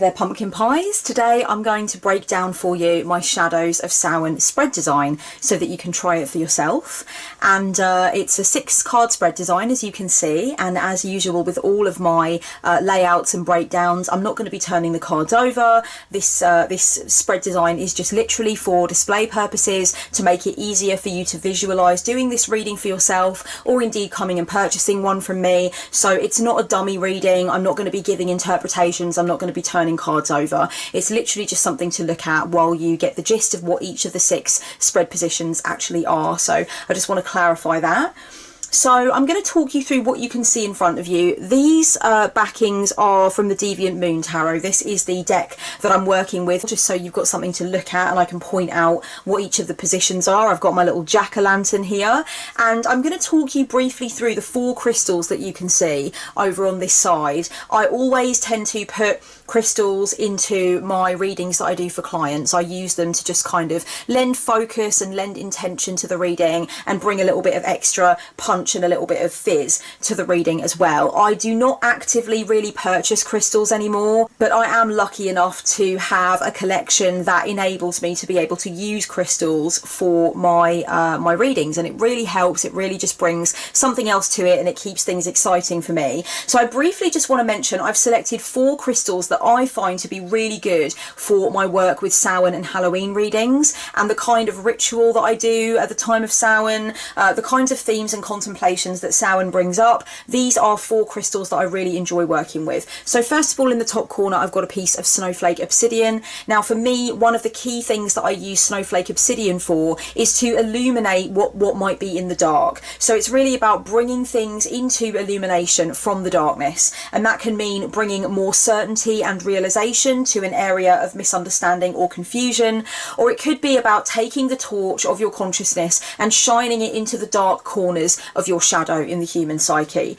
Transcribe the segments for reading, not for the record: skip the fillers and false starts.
there, pumpkin pies. Today I'm going to break down for you my Shadows of Samhain spread design so that you can try it for yourself. And it's a 6-card spread design, as you can see, and as usual with all of my layouts and breakdowns, I'm not going to be turning the cards over. This spread design is just literally for display purposes, to make it easier for you to visualize doing this reading for yourself, or indeed coming and purchasing one from me. So it's not a dummy reading. I'm not going to be giving interpretations. I'm not going to be turning cards over. It's literally just something to look at while you get the gist of what each of the 6 spread positions actually are. So I just want to clarify that. So I'm going to talk you through what you can see in front of you. These backings are from the Deviant Moon Tarot. This is the deck that I'm working with, just so you've got something to look at and I can point out what each of the positions are. I've got my little jack-o'-lantern here, and I'm going to talk you briefly through the 4 crystals that you can see over on this side. I always tend to put crystals into my readings that I do for clients. I use them to just kind of lend focus and lend intention to the reading and bring a little bit of extra punch and a little bit of fizz to the reading as well. I do not actively really purchase crystals anymore, but I am lucky enough to have a collection that enables me to be able to use crystals for my my readings, and it really helps. It really just brings something else to it, and it keeps things exciting for me. So I briefly just want to mention I've selected 4 crystals that I find to be really good for my work with Samhain and Halloween readings, and the kind of ritual that I do at the time of Samhain, the kinds of themes and contemplations that Samhain brings up. These are 4 crystals that I really enjoy working with. So first of all, in the top corner I've got a piece of snowflake obsidian. Now for me, one of the key things that I use snowflake obsidian for is to illuminate what might be in the dark. So it's really about bringing things into illumination from the darkness, and that can mean bringing more certainty and realization to an area of misunderstanding or confusion, or it could be about taking the torch of your consciousness and shining it into the dark corners of your shadow in the human psyche.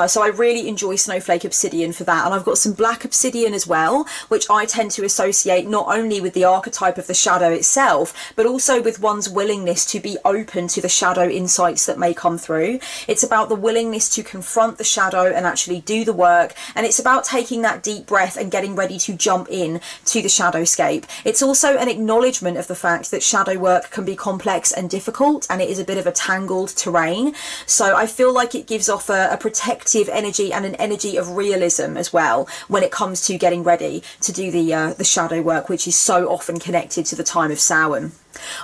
So I really enjoy snowflake obsidian for that, and I've got some black obsidian as well, which I tend to associate not only with the archetype of the shadow itself, but also with one's willingness to be open to the shadow insights that may come through. It's about the willingness to confront the shadow and actually do the work, and it's about taking that deep breath and getting ready to jump in to the shadowscape. It's also an acknowledgement of the fact that shadow work can be complex and difficult, and it is a bit of a tangled terrain. So I feel like it gives off a protective energy and an energy of realism as well when it comes to getting ready to do the shadow work, which is so often connected to the time of Samhain.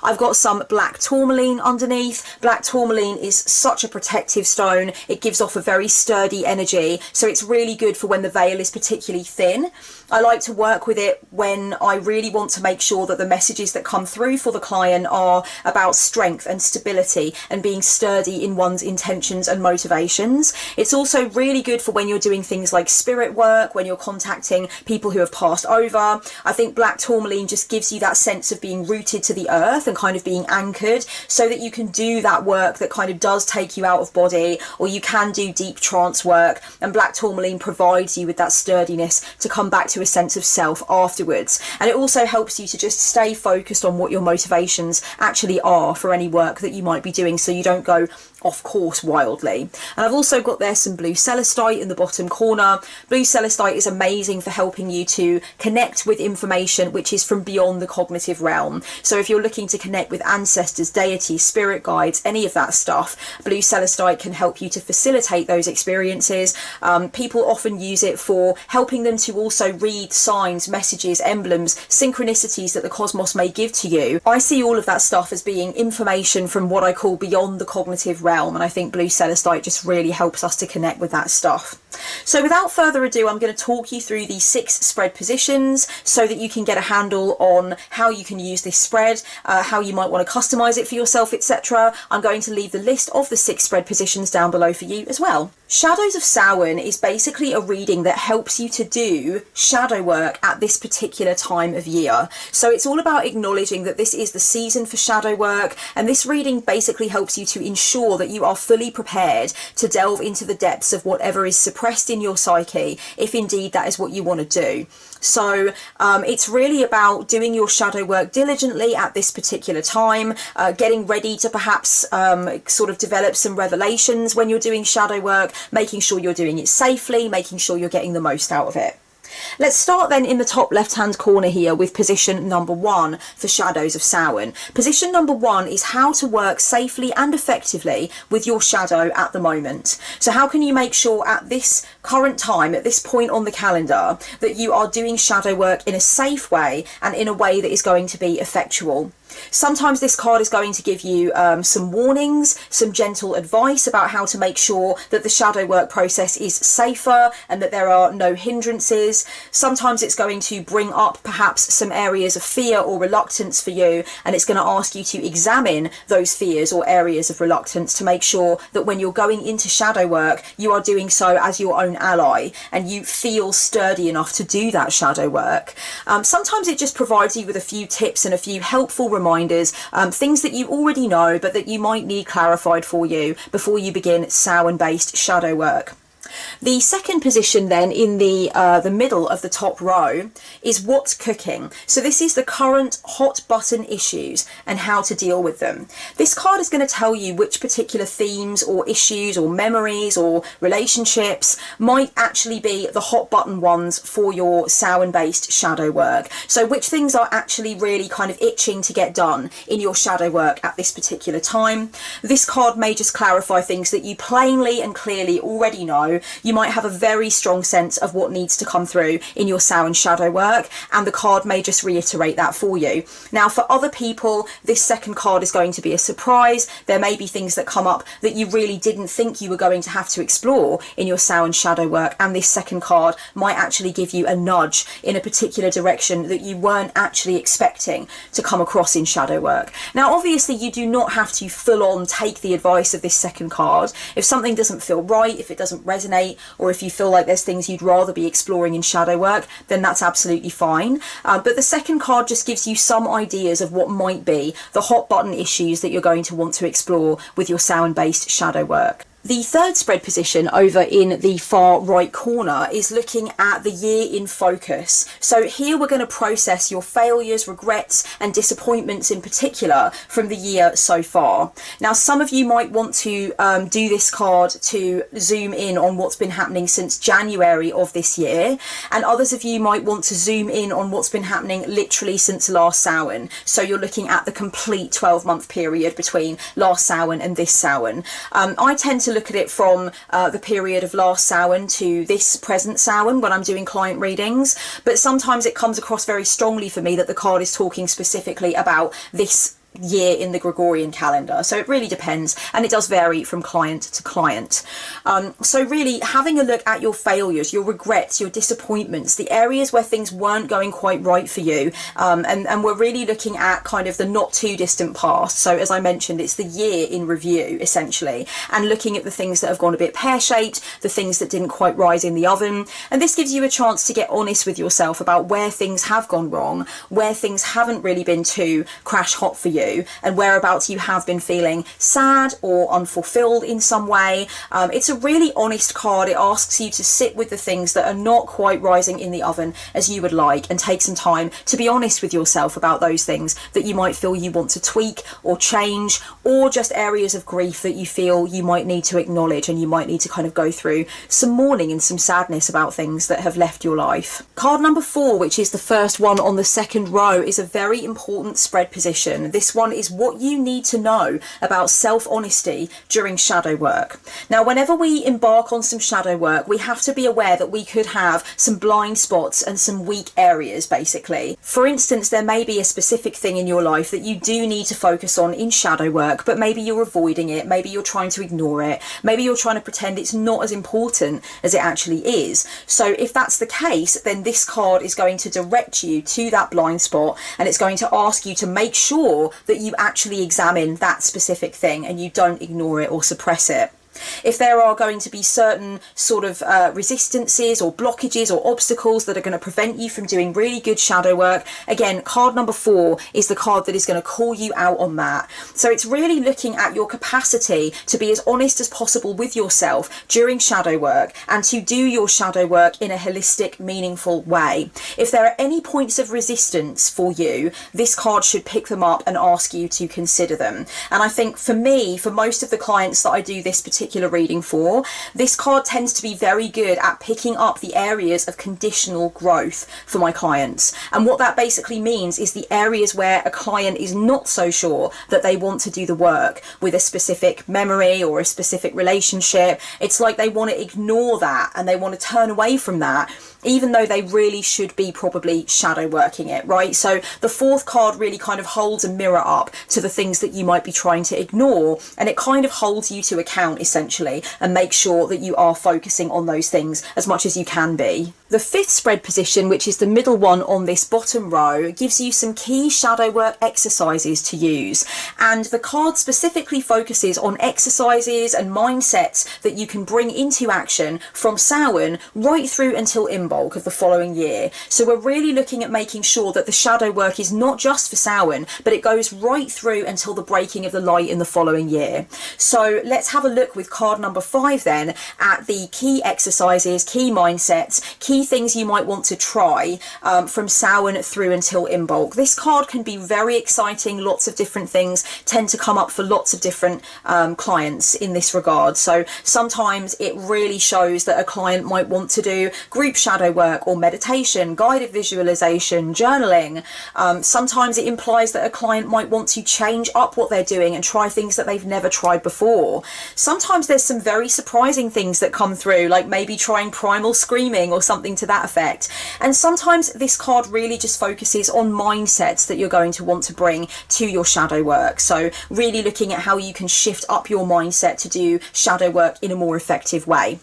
I've got some black tourmaline underneath. Black tourmaline is such a protective stone. It gives off a very sturdy energy, so it's really good for when the veil is particularly thin. I like to work with it when I really want to make sure that the messages that come through for the client are about strength and stability and being sturdy in one's intentions and motivations. It's also really good for when you're doing things like spirit work, when you're contacting people who have passed over. I think black tourmaline just gives you that sense of being rooted to the earth and kind of being anchored, so that you can do that work that kind of does take you out of body, or you can do deep trance work, and black tourmaline provides you with that sturdiness to come back to a sense of self afterwards. And it also helps you to just stay focused on what your motivations actually are for any work that you might be doing, so you don't go off course wildly. And I've also got there some blue celestite in the bottom corner. Blue celestite is amazing for helping you to connect with information which is from beyond the cognitive realm. So if you're looking to connect with ancestors, deities, spirit guides, any of that stuff, blue celestite can help you to facilitate those experiences. People often use it for helping them to also read signs, messages, emblems, synchronicities that the cosmos may give to you. I see all of that stuff as being information from what I call beyond the cognitive realm, and I think blue celestite just really helps us to connect with that stuff. So without further ado, I'm going to talk you through these 6 spread positions so that you can get a handle on how you can use this spread, how you might want to customize it for yourself, etc. I'm going to leave the list of the 6 spread positions down below for you as well. Shadows of Samhain is basically a reading that helps you to do shadow work at this particular time of year. So it's all about acknowledging that this is the season for shadow work, and this reading basically helps you to ensure that you are fully prepared to delve into the depths of whatever is suppressed in your psyche, if indeed that is what you want to do. So it's really about doing your shadow work diligently at this particular time, getting ready to perhaps sort of develop some revelations when you're doing shadow work, making sure you're doing it safely, making sure you're getting the most out of it. Let's start then in the top left hand corner here with position number 1 for Shadows of Samhain. Position number 1 is how to work safely and effectively with your shadow at the moment. So how can you make sure at this current time, at this point on the calendar, that you are doing shadow work in a safe way and in a way that is going to be effectual? Sometimes this card is going to give you some warnings, some gentle advice about how to make sure that the shadow work process is safer and that there are no hindrances. Sometimes it's going to bring up perhaps some areas of fear or reluctance for you, and it's going to ask you to examine those fears or areas of reluctance to make sure that when you're going into shadow work, you are doing so as your own ally and you feel sturdy enough to do that shadow work. Sometimes it just provides you with a few tips and a few helpful reminders, things that you already know but that you might need clarified for you before you begin Samhain based shadow work. The second position then in the middle of the top row is what's cooking. So this is the current hot button issues and how to deal with them. This card is going to tell you which particular themes or issues or memories or relationships might actually be the hot button ones for your Samhain based shadow work. So which things are actually really kind of itching to get done in your shadow work at this particular time. This card may just clarify things that you plainly and clearly already know. You might have a very strong sense of what needs to come through in your Samhain shadow work, and the card may just reiterate that for you. Now, for other people, this second card is going to be a surprise. There may be things that come up that you really didn't think you were going to have to explore in your Samhain shadow work, and this second card might actually give you a nudge in a particular direction that you weren't actually expecting to come across in shadow work. Now, obviously, you do not have to full on take the advice of this second card. If something doesn't feel right, if it doesn't resonate, or if you feel like there's things you'd rather be exploring in shadow work, then that's absolutely fine. But the second card just gives you some ideas of what might be the hot button issues that you're going to want to explore with your Samhain based shadow work. The third spread position over in the far right corner is looking at the year in focus. So here we're going to process your failures, regrets and disappointments in particular from the year so far. Now, some of you might want to do this card to zoom in on what's been happening since January of this year, and others of you might want to zoom in on what's been happening literally since last Samhain. So you're looking at the complete 12-month period between last Samhain and this Samhain. I tend to look at it from the period of last Samhain to this present Samhain when I'm doing client readings, but sometimes it comes across very strongly for me that the card is talking specifically about this year in the Gregorian calendar. So it really depends, and it does vary from client to client. So really having a look at your failures, your regrets, your disappointments, the areas where things weren't going quite right for you, and we're really looking at kind of the not too distant past. So as I mentioned, it's the year in review essentially, and looking at the things that have gone a bit pear-shaped, the things that didn't quite rise in the oven, and this gives you a chance to get honest with yourself about where things have gone wrong, where things haven't really been too crash hot for you, and whereabouts you have been feeling sad or unfulfilled in some way. It's a really honest card. It asks you to sit with the things that are not quite rising in the oven as you would like, and take some time to be honest with yourself about those things that you might feel you want to tweak or change, or just areas of grief that you feel you might need to acknowledge, and you might need to kind of go through some mourning and some sadness about things that have left your life. Card number 4, which is the first one on the second row, is a very important spread position. This one is what you need to know about self-honesty during shadow work. Now, whenever we embark on some shadow work, we have to be aware that we could have some blind spots and some weak areas, basically. For instance, there may be a specific thing in your life that you do need to focus on in shadow work, but maybe you're avoiding it, maybe you're trying to ignore it, maybe you're trying to pretend it's not as important as it actually is. So if that's the case, then this card is going to direct you to that blind spot, and it's going to ask you to make sure that you actually examine that specific thing and you don't ignore it or suppress it. If there are going to be certain sort of resistances or blockages or obstacles that are going to prevent you from doing really good shadow work, again, card number 4 is the card that is going to call you out on that. So it's really looking at your capacity to be as honest as possible with yourself during shadow work, and to do your shadow work in a holistic, meaningful way. If there are any points of resistance for you, this card should pick them up and ask you to consider them. And I think for me, for most of the clients that I do this particular particular reading for, this card tends to be very good at picking up the areas of conditional growth for my clients. And what that basically means is the areas where a client is not so sure that they want to do the work with a specific memory or a specific relationship. It's like they want to ignore that and they want to turn away from that, even though they really should be probably shadow working it, right? So the fourth card really kind of holds a mirror up to the things that you might be trying to ignore, and it kind of holds you to account essentially and makes sure that you are focusing on those things as much as you can be. The fifth spread position, which is the middle one on this bottom row, gives you some key shadow work exercises to use, and the card specifically focuses on exercises and mindsets that you can bring into action from Samhain right through until Imbolc of the following year. So we're really looking at making sure that the shadow work is not just for Samhain, but it goes right through until the breaking of the light in the following year. So let's have a look with card number 5 then at the key exercises, key mindsets, key things you might want to try from Samhain through until Imbolc. This card can be very exciting. Lots of different things tend to come up for lots of different clients in this regard. So sometimes it really shows that a client might want to do group shadow work or meditation, guided visualization, journaling. Sometimes it implies that a client might want to change up what they're doing and try things that they've never tried before. Sometimes there's some very surprising things that come through, like maybe trying primal screaming or something to that effect. And sometimes this card really just focuses on mindsets that you're going to want to bring to your shadow work. So really looking at how you can shift up your mindset to do shadow work in a more effective way.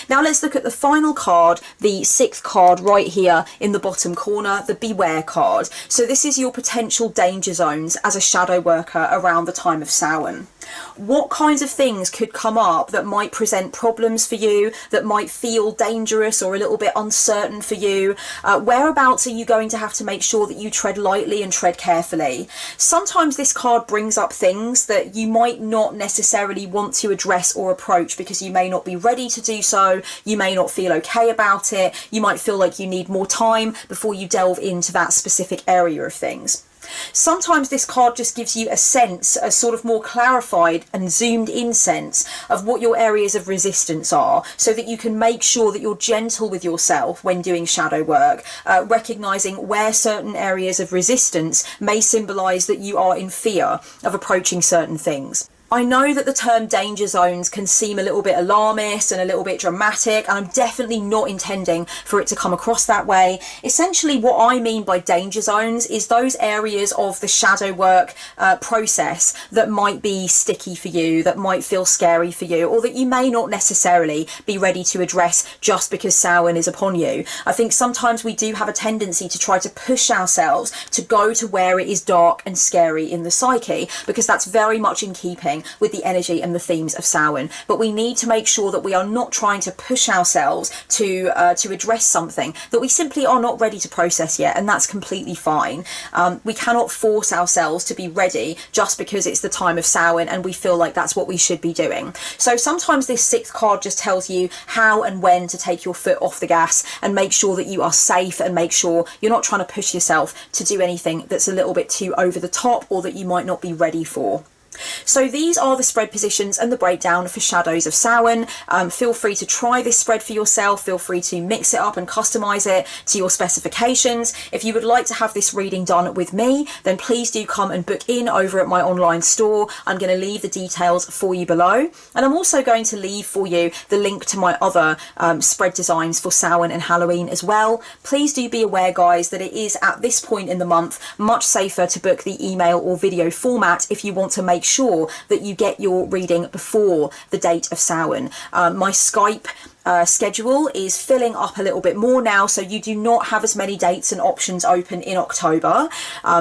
Now let's look at the final card, the 6th card right here in the bottom corner, the Beware card. So this is your potential danger zones as a shadow worker around the time of Samhain. What kinds of things could come up that might present problems for you, that might feel dangerous or a little bit uncertain for you? Whereabouts are you going to have to make sure that you tread lightly and tread carefully? Sometimes this card brings up things that you might not necessarily want to address or approach because you may not be ready to do so, you may not feel okay about it, you might feel like you need more time before you delve into that specific area of things. Sometimes this card just gives you a sense, a sort of more clarified and zoomed in sense of what your areas of resistance are, so that you can make sure that you're gentle with yourself when doing shadow work, recognizing where certain areas of resistance may symbolize that you are in fear of approaching certain things. I know that the term danger zones can seem a little bit alarmist and a little bit dramatic, and I'm definitely not intending for it to come across that way. Essentially what I mean by danger zones is those areas of the shadow work process that might be sticky for you, that might feel scary for you, or that you may not necessarily be ready to address just because Samhain is upon you. I think sometimes we do have a tendency to try to push ourselves to go to where it is dark and scary in the psyche, because that's very much in keeping with the energy and the themes of Samhain. But we need to make sure that we are not trying to push ourselves to address something that we simply are not ready to process yet, and that's completely fine. We cannot force ourselves to be ready just because it's the time of Samhain and we feel like that's what we should be doing. So sometimes this 6th card just tells you how and when to take your foot off the gas and make sure that you are safe, and make sure you're not trying to push yourself to do anything that's a little bit too over the top or that you might not be ready for. So these are the spread positions and the breakdown for Shadows of Samhain. Feel free to try this spread for yourself. Feel free to mix it up and customize it to your specifications. If you would like to have this reading done with me, then please do come and book in over at my online store. I'm going to leave the details for you below, and I'm also going to leave for you the link to my other spread designs for Samhain and Halloween as well. Please do be aware, guys, that it is at this point in the month much safer to book the email or video format if you want to make sure that you get your reading before the date of Samhain. My Skype schedule is filling up a little bit more now, so you do not have as many dates and options open in October.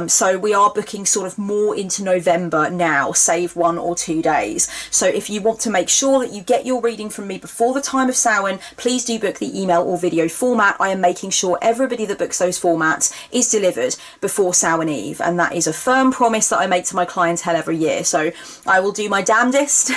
So we are booking sort of more into November now, save 1 or 2 days. So if you want to make sure that you get your reading from me before the time of Samhain, please do book the email or video format. I am making sure everybody that books those formats is delivered before Samhain Eve, and that is a firm promise that I make to my clientele every year. So I will do my damnedest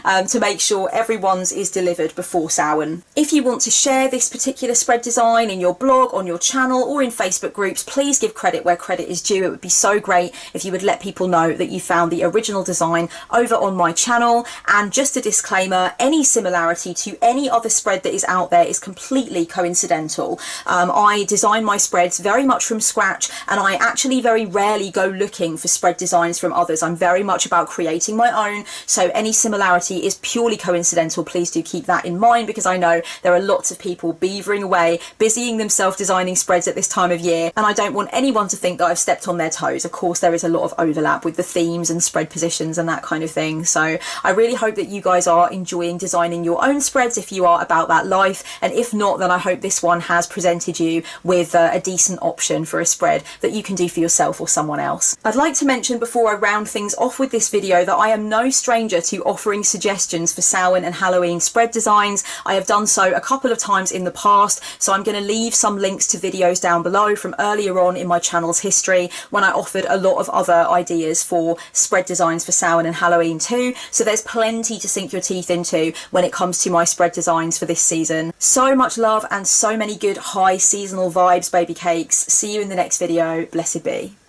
to make sure everyone's is delivered before Samhain. season. If you want to share this particular spread design in your blog, on your channel, or in Facebook groups, please give credit where credit is due. It would be so great if you would let people know that you found the original design over on my channel. And just a disclaimer, any similarity to any other spread that is out there is completely coincidental. I design my spreads very much from scratch, and I actually very rarely go looking for spread designs from others. I'm very much about creating my own, so any similarity is purely coincidental. Please do keep that in mind, because I know there are lots of people beavering away, busying themselves designing spreads at this time of year, and I don't want anyone to think that I've stepped on their toes. Of course, there is a lot of overlap with the themes and spread positions and that kind of thing, so I really hope that you guys are enjoying designing your own spreads if you are about that life, and if not, then I hope this one has presented you with a decent option for a spread that you can do for yourself or someone else. I'd like to mention before I round things off with this video that I am no stranger to offering suggestions for Samhain and Halloween spread designs. I have done so a couple of times in the past, so I'm going to leave some links to videos down below from earlier on in my channel's history when I offered a lot of other ideas for spread designs for Samhain and Halloween too, so there's plenty to sink your teeth into when it comes to my spread designs for this season. So much love and so many good high seasonal vibes, baby cakes. See you in the next video. Blessed be.